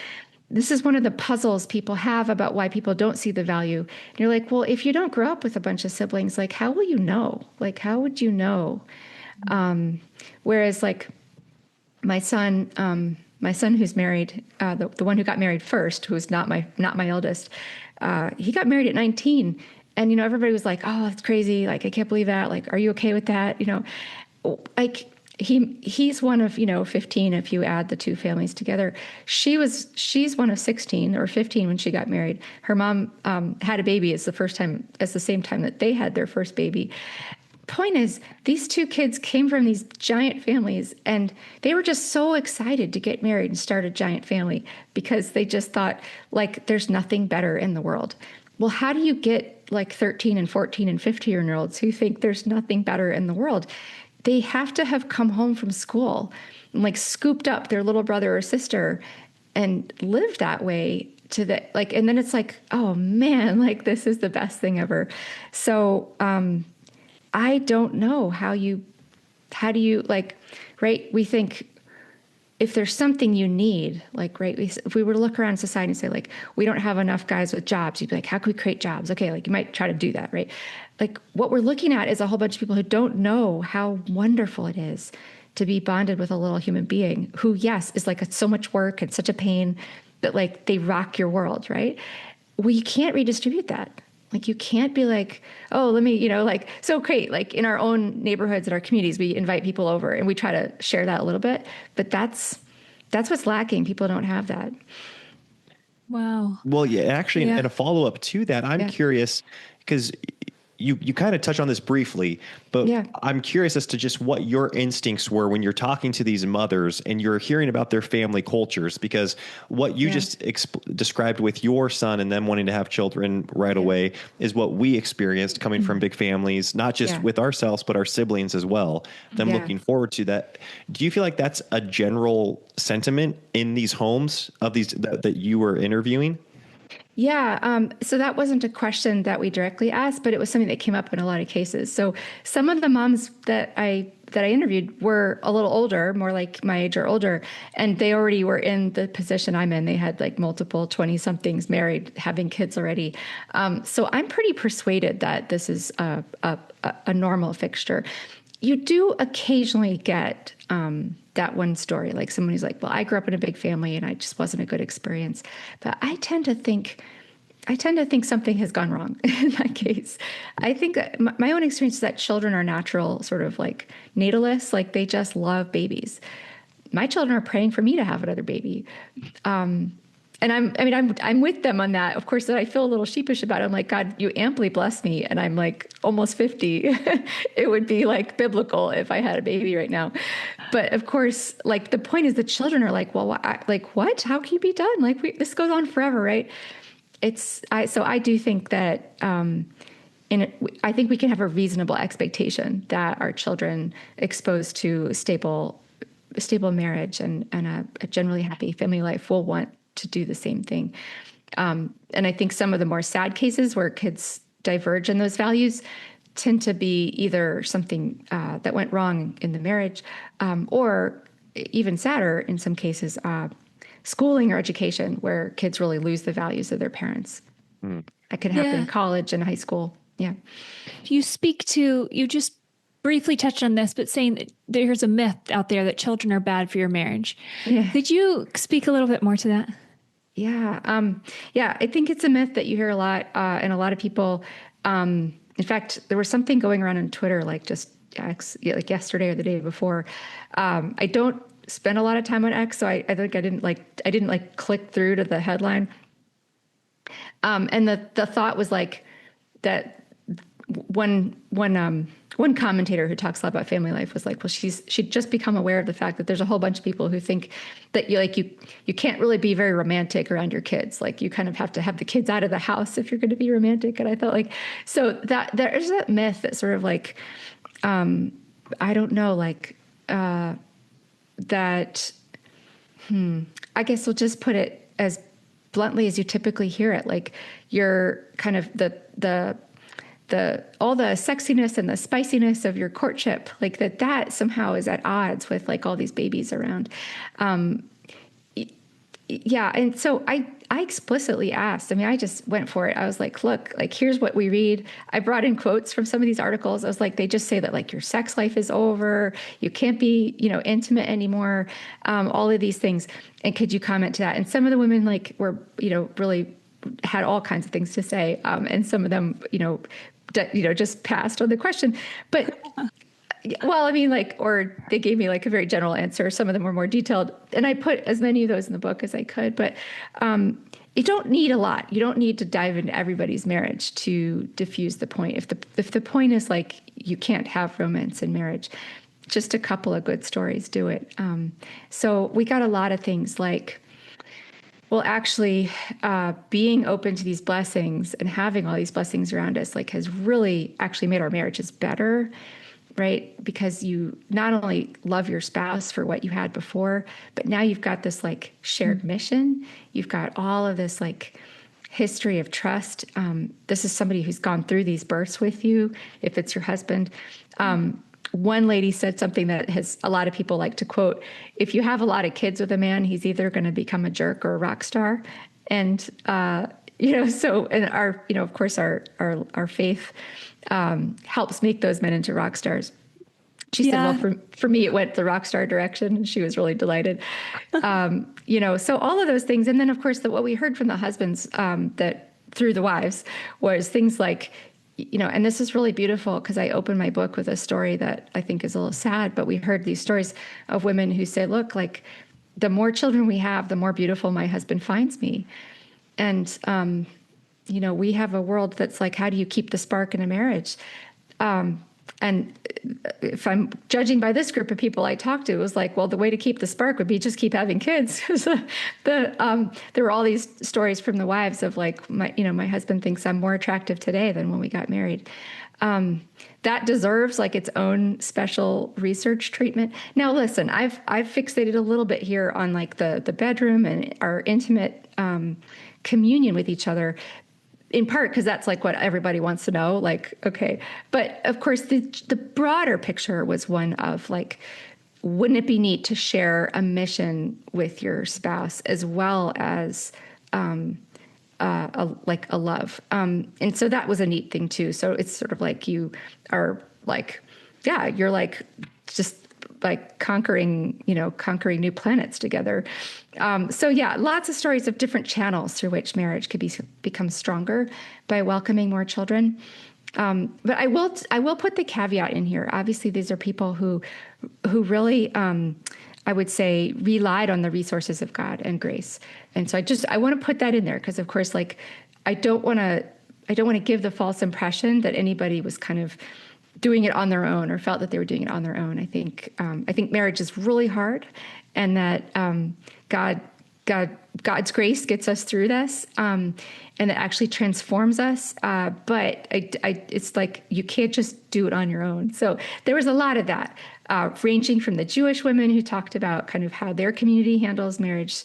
this is one of the puzzles people have about why people don't see the value. And you're like, well, if you don't grow up with a bunch of siblings, like, how will you know? Like, how would you know? Whereas like my son who's married, the one who got married first, who was not my eldest, he got married at 19. And, everybody was like, oh, that's crazy. Like, I can't believe that. Like, are you okay with that? Like he's one of, 15, if you add the two families together. She's one of 16 or 15 when she got married. Her mom had a baby at the same time that they had their first baby. Point is, these two kids came from these giant families, and they were just so excited to get married and start a giant family, because they just thought, like, there's nothing better in the world. Well, how do you get like 13 and 14 and 15-year-olds who think there's nothing better in the world? They have to have come home from school and like scooped up their little brother or sister and lived that way and then it's like, oh man, like this is the best thing ever. So, I don't know how do you like, right? We think if there's something you need, like, right, if we were to look around society and say, like, we don't have enough guys with jobs, you'd be like, how can we create jobs? Okay, like you might try to do that, right? Like what we're looking at is a whole bunch of people who don't know how wonderful it is to be bonded with a little human being who, yes, is like so much work and such a pain, but like they rock your world, right? We can't redistribute that. Like you can't be like, oh, let me, like, so great. Like in our own neighborhoods, in our communities, we invite people over and we try to share that a little bit, but that's what's lacking. People don't have that. Wow. Well, yeah, actually, and a follow-up to that, I'm curious, because you kind of touch on this briefly, but I'm curious as to just what your instincts were when you're talking to these mothers and you're hearing about their family cultures, because what you just described with your son and them wanting to have children right away is what we experienced coming from big families, not just with ourselves, but our siblings as well, them looking forward to that. Do you feel like that's a general sentiment in these homes of these that you were interviewing? Yeah. So that wasn't a question that we directly asked, but it was something that came up in a lot of cases. So some of the moms that I interviewed were a little older, more like my age or older, and they already were in the position I'm in. They had like multiple 20-somethings married, having kids already. So I'm pretty persuaded that this is a normal fixture. You do occasionally get that one story, like someone who's like, well, I grew up in a big family and I just wasn't a good experience. But I tend to think something has gone wrong in that case. I think my own experience is that children are natural sort of like natalists, like they just love babies. My children are praying for me to have another baby. And I'm with them on that. Of course, that I feel a little sheepish about it. I'm like, God, you amply bless me. And I'm like almost 50. It would be like biblical if I had a baby right now. But of course, like the point is the children are like, well, what? How can you be done? Like this goes on forever, right? So I do think that, I think we can have a reasonable expectation that our children exposed to stable marriage and a generally happy family life will want to do the same thing. And I think some of the more sad cases where kids diverge in those values tend to be either something that went wrong in the marriage, or even sadder in some cases, schooling or education, where kids really lose the values of their parents. That can happen in college and high school. Yeah. You just briefly touched on this, but saying that there's a myth out there that children are bad for your marriage. Yeah. Could you speak a little bit more to that? Yeah. I think it's a myth that you hear a lot, and a lot of people, in fact, there was something going around on Twitter, like just like yesterday or the day before. I don't spend a lot of time on X, so I think I didn't click through to the headline. And the thought was like that one commentator who talks a lot about family life was like, well, she'd just become aware of the fact that there's a whole bunch of people who think that you can't really be very romantic around your kids. Like you kind of have to have the kids out of the house if you're going to be romantic. And I thought like, so that there is that myth that sort of like, I don't know, like, that, I guess we'll just put it as bluntly as you typically hear it. Like you're kind of all the sexiness and the spiciness of your courtship, like that somehow is at odds with like all these babies around. Yeah. And so I explicitly asked, I mean, I just went for it. I was like, look, like, here's what we read. I brought in quotes from some of these articles. I was like, they just say that like your sex life is over. You can't be, intimate anymore. All of these things. And could you comment to that? And some of the women like were, really had all kinds of things to say. And some of them, just passed on the question, but well, I mean, like, or they gave me like a very general answer. Some of them were more detailed, and I put as many of those in the book as I could. But you don't need a lot. You don't need to dive into everybody's marriage to diffuse the point. If the point is like you can't have romance in marriage, just a couple of good stories do it. So we got a lot of things like, well, actually, being open to these blessings and having all these blessings around us, like, has really actually made our marriages better. Right? Because you not only love your spouse for what you had before, but now you've got this like shared mission. You've got all of this like history of trust. This is somebody who's gone through these births with you, if it's your husband. One lady said something that has a lot of people like to quote: if you have a lot of kids with a man, he's either going to become a jerk or a rock star. And, so, and our, of course, our faith helps make those men into rock stars. She said, well, for me, it went the rock star direction, and she was really delighted. So all of those things. And then, of course, what we heard from the husbands that through the wives was things like, and this is really beautiful because I opened my book with a story that I think is a little sad, but we heard these stories of women who say, look, like the more children we have, the more beautiful my husband finds me. And, we have a world that's like, how do you keep the spark in a marriage? And if I'm judging by this group of people I talked to, it was like, well, the way to keep the spark would be just keep having kids. There were all these stories from the wives of like, my husband thinks I'm more attractive today than when we got married. That deserves like its own special research treatment. Now, listen, I've fixated a little bit here on like the bedroom and our intimate communion with each other, in part because that's like what everybody wants to know. Like, okay. But of course, the broader picture was one of like, wouldn't it be neat to share a mission with your spouse as well as a love? And so that was a neat thing too. So it's sort of like you are like, yeah, you're like just like conquering new planets together. So yeah, lots of stories of different channels through which marriage could become stronger by welcoming more children. But I will put the caveat in here. Obviously, these are people who really, I would say, relied on the resources of God and grace. And so I want to put that in there because, of course, like I don't want to give the false impression that anybody was kind of doing it on their own or felt that they were doing it on their own. I think marriage is really hard, and that God's grace gets us through this, and it actually transforms us. But it's like you can't just do it on your own. So there was a lot of that, ranging from the Jewish women who talked about kind of how their community handles marriage,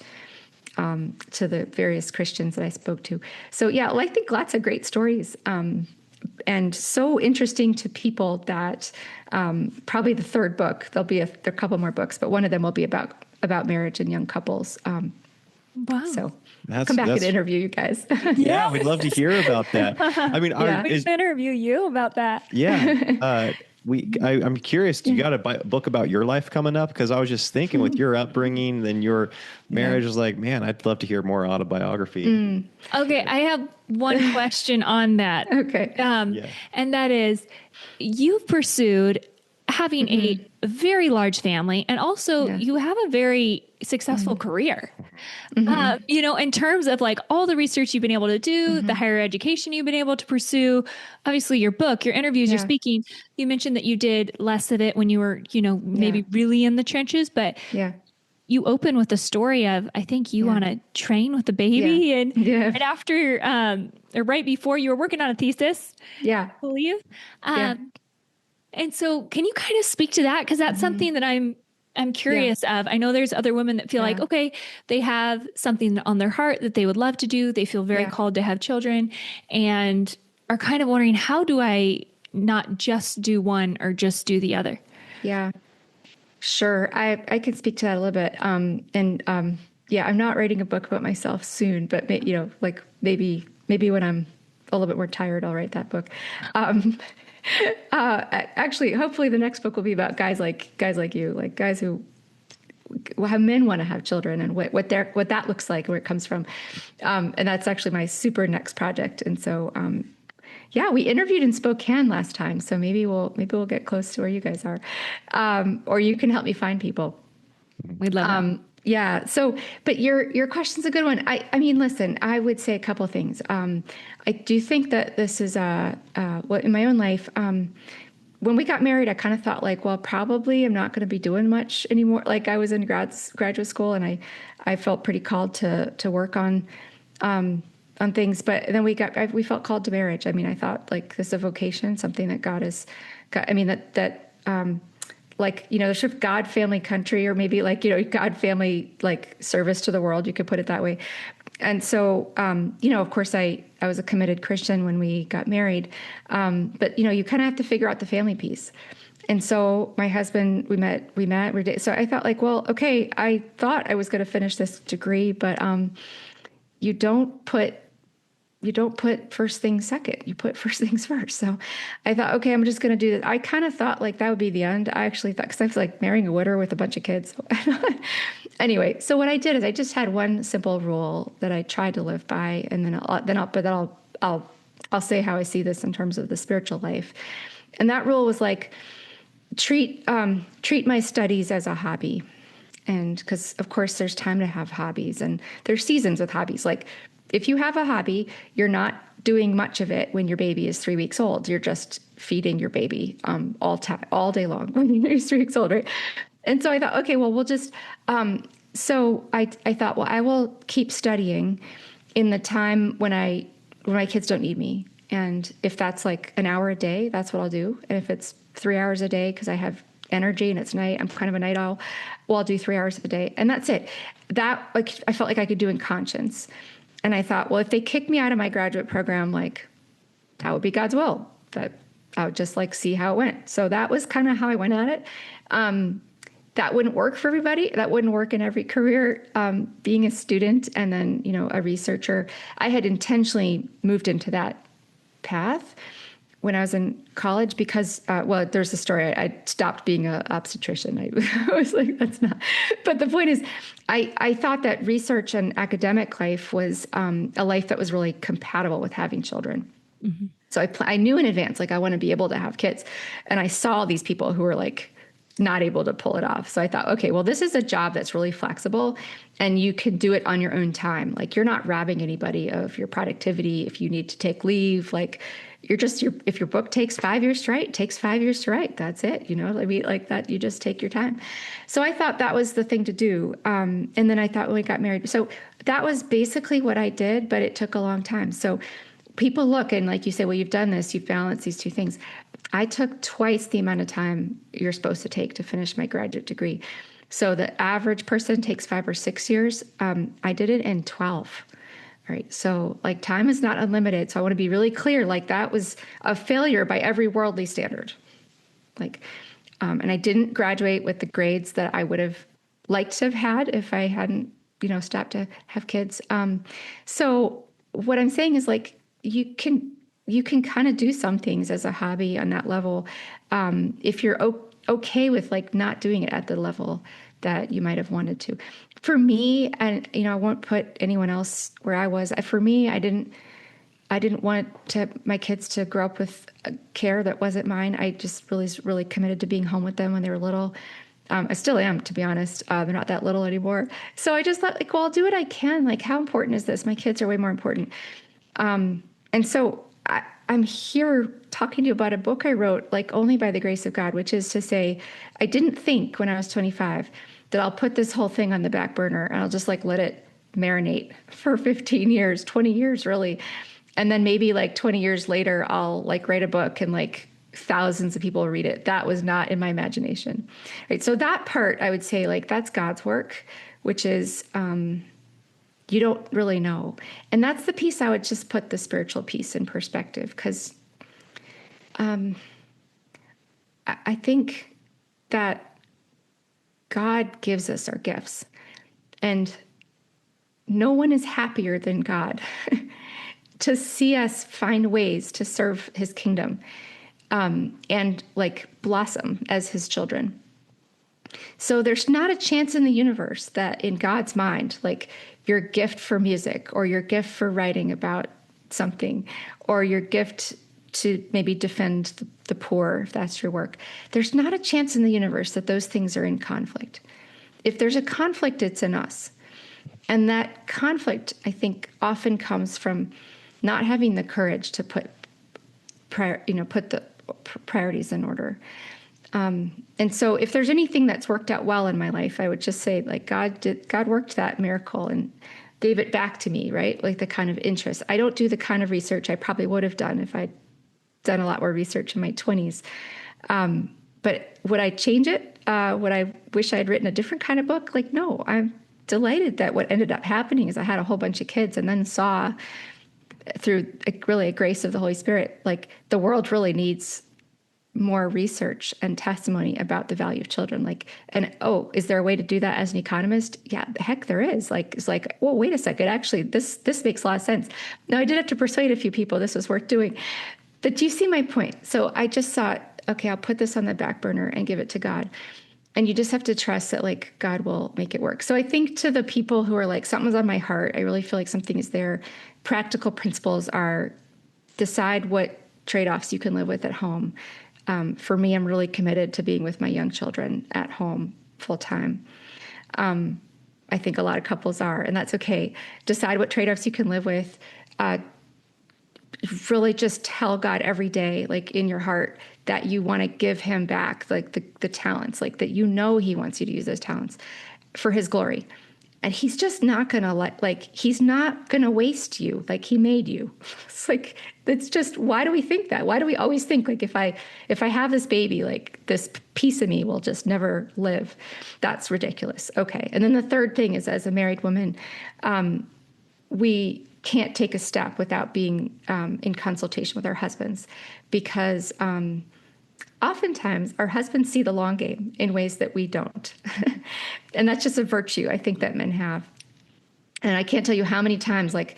to the various Christians that I spoke to. So yeah, I think lots of great stories. And so interesting to people that probably the third book, there are a couple more books, but one of them will be about marriage and young couples. Wow. So come back and interview you guys. Yeah, we'd love to hear about that. I mean, we can interview you about that. Yeah. I'm curious, you got a book about your life coming up? Because I was just thinking with your upbringing, then your marriage was like, man, I'd love to hear more autobiography. Okay, I have one question on that. Okay. And that is, you've pursued having a very large family, and also you have a very successful career, in terms of like all the research you've been able to do, the higher education you've been able to pursue, obviously your book, your interviews, your speaking. You mentioned that you did less of it when you were, maybe really in the trenches, but you open with the story of, I think you on a train with a baby and right after, or right before you were working on a thesis, I believe. And so can you kind of speak to that? Cause that's something that I'm curious of. I know there's other women that feel like, okay, they have something on their heart that they would love to do. They feel very called to have children and are kind of wondering, how do I not just do one or just do the other? Yeah. Sure. I can speak to that a little bit. I'm not writing a book about myself soon, but maybe when I'm a little bit more tired, I'll write that book. Actually, hopefully the next book will be about guys like you, like guys who how men want to have children and what that looks like, where it comes from. And that's actually my super next project. And so, we interviewed in Spokane last time, so maybe we'll get close to where you guys are, or you can help me find people. We'd love that. Yeah. So, but your question's a good one. I mean, listen, I would say a couple of things. I do think that this is in my own life. When we got married, I kind of thought like, well, probably I'm not going to be doing much anymore. Like I was in graduate school, and I felt pretty called to work on things. But then we felt called to marriage. I mean, I thought like this is a vocation, something that God has got. I mean, there's sort of God, family, country, or maybe God, family, like service to the world. You could put it that way. And so, of course, I was a committed Christian when we got married. But you kind of have to figure out the family piece. And so my husband, we met. So I thought like, well, okay, I thought I was going to finish this degree, but you don't put first things second. You put first things first. So I thought, okay, I'm just going to do this. I kind of thought like that would be the end. I actually thought, because I was like marrying a widower with a bunch of kids. Anyway, so what I did is I just had one simple rule that I tried to live by, and then I'll say how I see this in terms of the spiritual life. And that rule was like, treat my studies as a hobby. And because of course there's time to have hobbies, and there's seasons with hobbies. Like if you have a hobby, you're not doing much of it when your baby is 3 weeks old. You're just feeding your baby all day long when he's 3 weeks old, right? And so I thought, okay, well, we'll just. So I thought, well, I will keep studying in the time when my kids don't need me, and if that's like an hour a day, that's what I'll do. And if it's 3 hours a day because I have energy and it's night, I'm kind of a night owl. Well, I'll do 3 hours a day, and that's it. That I felt like I could do in conscience. And I thought, well, if they kick me out of my graduate program, like that would be God's will. That I would just like see how it went. So that was kind of how I went at it. That wouldn't work for everybody. That wouldn't work in every career. Being a student and then, a researcher, I had intentionally moved into that path when I was in college because, there's a story. I stopped being an obstetrician. I was like, that's not. But the point is, I thought that research and academic life was a life that was really compatible with having children. Mm-hmm. So I knew in advance, like I want to be able to have kids. And I saw these people who were like not able to pull it off. So I thought, okay, well, this is a job that's really flexible and you can do it on your own time. Like you're not robbing anybody of your productivity. If you need to take leave, like if your book takes 5 years to write, it takes 5 years to write. That's it. Like that, you just take your time. So I thought that was the thing to do. And then I thought when we got married, so that was basically what I did, but it took a long time. So people look and like you say, well, you've done this, you've balanced these two things. I took twice the amount of time you're supposed to take to finish my graduate degree. So the average person takes 5 or 6 years. I did it in 12. All right. So like time is not unlimited. So I want to be really clear, like that was a failure by every worldly standard. Like, and I didn't graduate with the grades that I would have liked to have had if I hadn't, stopped to have kids. So what I'm saying is like, you can kind of do some things as a hobby on that level. If you're okay with like not doing it at the level that you might have wanted to. For me, and I won't put anyone else where I was. For me, I didn't. I didn't want my kids to grow up with care that wasn't mine. I just really committed to being home with them when they were little. I still am, to be honest. They're not that little anymore. So I just thought, like, well, I'll do what I can. Like, how important is this? My kids are way more important. And so I'm here talking to you about a book I wrote, like, only by the grace of God, which is to say, I didn't think when I was 25 that I'll put this whole thing on the back burner and I'll just like let it marinate for 15 years, 20 years, really. And then maybe like 20 years later, I'll like write a book and like thousands of people read it. That was not in my imagination. Right. So that part, I would say, like, that's God's work, which is, you don't really know. And that's the piece I would just put the spiritual piece in perspective, because I think that God gives us our gifts, and no one is happier than God to see us find ways to serve his kingdom and like blossom as his children. So there's not a chance in the universe that in God's mind, like your gift for music or your gift for writing about something or your gift to maybe defend the poor, if that's your work, there's not a chance in the universe that those things are in conflict. If there's a conflict, it's in us. And that conflict, I think, often comes from not having the courage to put the priorities in order. And so if there's anything that's worked out well in my life, I would just say, like, God worked that miracle and gave it back to me, right? Like the kind of interest. I don't do the kind of research I probably would have done if I'd done a lot more research in my 20s. But would I change it? Would I wish I'd written a different kind of book? Like, no, I'm delighted that what ended up happening is I had a whole bunch of kids and then saw through a grace of the Holy Spirit, like the world really needs more research and testimony about the value of children. Like, and is there a way to do that as an economist? Yeah, heck, there is. Like, it's like, well, wait a second. Actually, this makes a lot of sense. Now, I did have to persuade a few people this was worth doing. But do you see my point? So I just thought, okay, I'll put this on the back burner and give it to God. And you just have to trust that, like, God will make it work. So I think to the people who are like, something's on my heart, I really feel like something is there. Practical principles are decide what trade-offs you can live with at home. For me, I'm really committed to being with my young children at home full time. I think a lot of couples are, and that's okay. Decide what trade-offs you can live with. Really just tell God every day, like in your heart, that you want to give him back, like the talents, like that he wants you to use those talents for his glory. And he's just not going to he's not going to waste you. Like, he made you. It's like, it's just, why do we think that? Why do we always think, like, if I have this baby, like this piece of me will just never live? That's ridiculous. Okay. And then the third thing is, as a married woman, we can't take a step without being in consultation with our husbands, because oftentimes our husbands see the long game in ways that we don't. And that's just a virtue I think that men have. And I can't tell you how many times, like,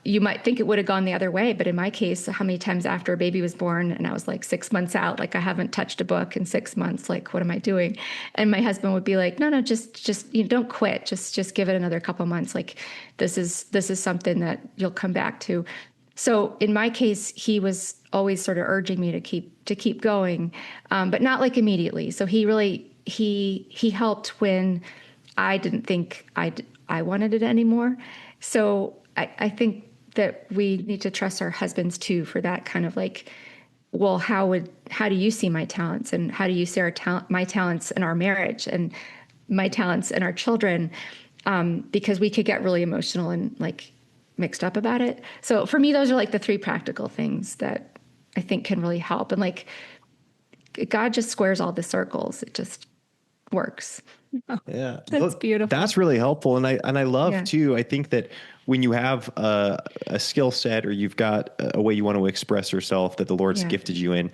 you might think it would have gone the other way, but in my case, how many times after a baby was born and I was like 6 months out, like, I haven't touched a book in 6 months, like, what am I doing? And my husband would be like, no, just don't quit. Just give it another couple months. Like, this is something that you'll come back to. So in my case, he was always sort of urging me to keep going, but not like immediately. So he helped when I didn't think I wanted it anymore. So I think that we need to trust our husbands too for that kind of like, well, how do you see my talents, and how do you see my talents in our marriage and my talents in our children? Because we could get really emotional and like mixed up about it. So for me, those are like the three practical things that I think can really help. And like, God just squares all the circles. It just works. Yeah. That's beautiful. That's really helpful. And I love too, I think that when you have a skill set, or you've got a way you want to express yourself that the Lord's gifted you in,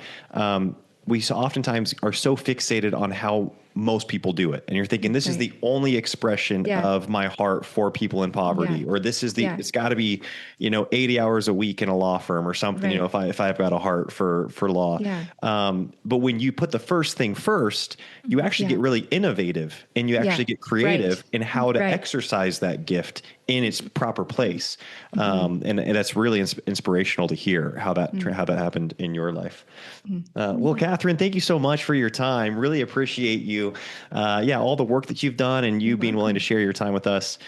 we oftentimes are so fixated on how most people do it. And you're thinking, this is the only expression of my heart for people in poverty, or this is it's got to be, 80 hours a week in a law firm or something, if I've got a heart for law. But when you put the first thing first, you actually get really innovative, and you actually get creative in how to exercise that gift in its proper place. And that's really inspirational to hear how that happened in your life. Well, Catherine, thank you so much for your time. Really appreciate you. All the work that you've done and you being willing to share your time with us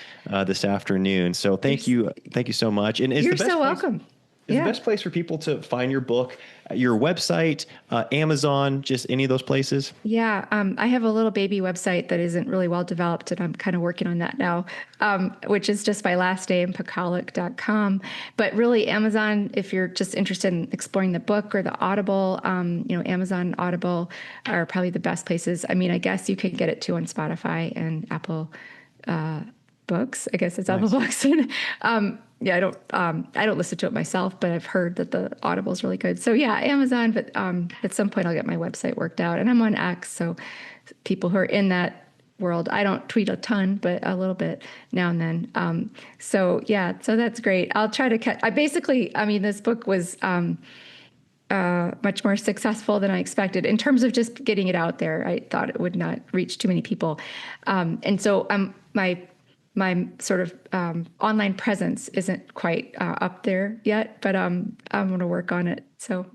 this afternoon. So thank you so much. And You're so welcome. Is the best place for people to find your book, your website, Amazon, just any of those places? Yeah, I have a little baby website that isn't really well developed, and I'm kind of working on that now, which is just my last name, pakaluk.com. But really, Amazon, if you're just interested in exploring the book or the Audible, Amazon, Audible are probably the best places. I mean, I guess you could get it too on Spotify and Apple Books. I guess it's Apple Books. I don't listen to it myself, but I've heard that the Audible is really good. So yeah, Amazon, but at some point I'll get my website worked out, and I'm on X. So people who are in that world, I don't tweet a ton, but a little bit now and then. So that's great. I'll try to catch, this book was much more successful than I expected in terms of just getting it out there. I thought it would not reach too many people. And so my sort of online presence isn't quite up there yet, but I'm going to work on it. So,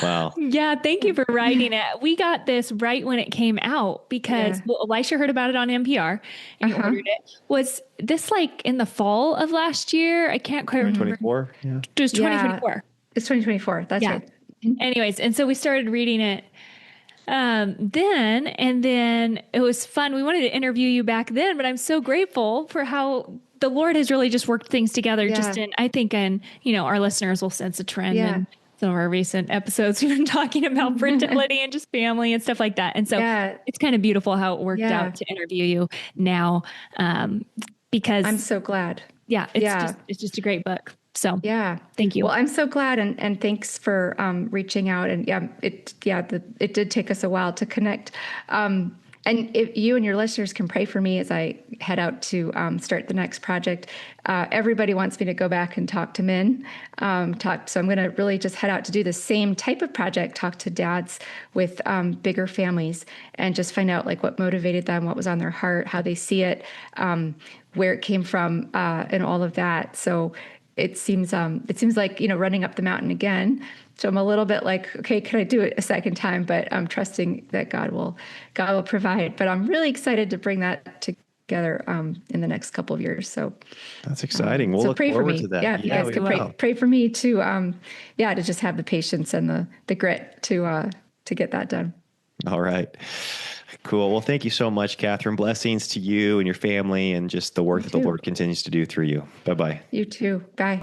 wow. Yeah, thank you for writing it. We got this right when it came out because Elisha heard about it on NPR and you ordered it. Was this like in the fall of last year? I can't quite remember. 2024? Yeah. It was 2024. It's 2024. That's right. Anyways, and so we started reading it. Then it was fun. We wanted to interview you back then, but I'm so grateful for how the Lord has really just worked things together. Our listeners will sense a trend in some of our recent episodes. We've been talking about fertility and just family and stuff like that. And so it's kind of beautiful how it worked out to interview you now. Because I'm so glad. Yeah. It's just a great book. So thank you. Well, I'm so glad, and thanks for reaching out. And it did take us a while to connect. And if you and your listeners can pray for me as I head out to start the next project. Everybody wants me to go back and talk to men. So I'm going to really just head out to do the same type of project, talk to dads with bigger families, and just find out like what motivated them, what was on their heart, how they see it, where it came from, and all of that. So it seems like, running up the mountain again. So I'm a little bit like, okay, could I do it a second time? But I'm trusting that God will provide. But I'm really excited to bring that together in the next couple of years. So that's exciting. We'll look forward to that. Yeah, you guys can pray for me to just have the patience and the grit to get that done. All right. Cool. Well, thank you so much, Catherine. Blessings to you and your family and just the work that the Lord continues to do through you. Bye-bye. You too. Bye.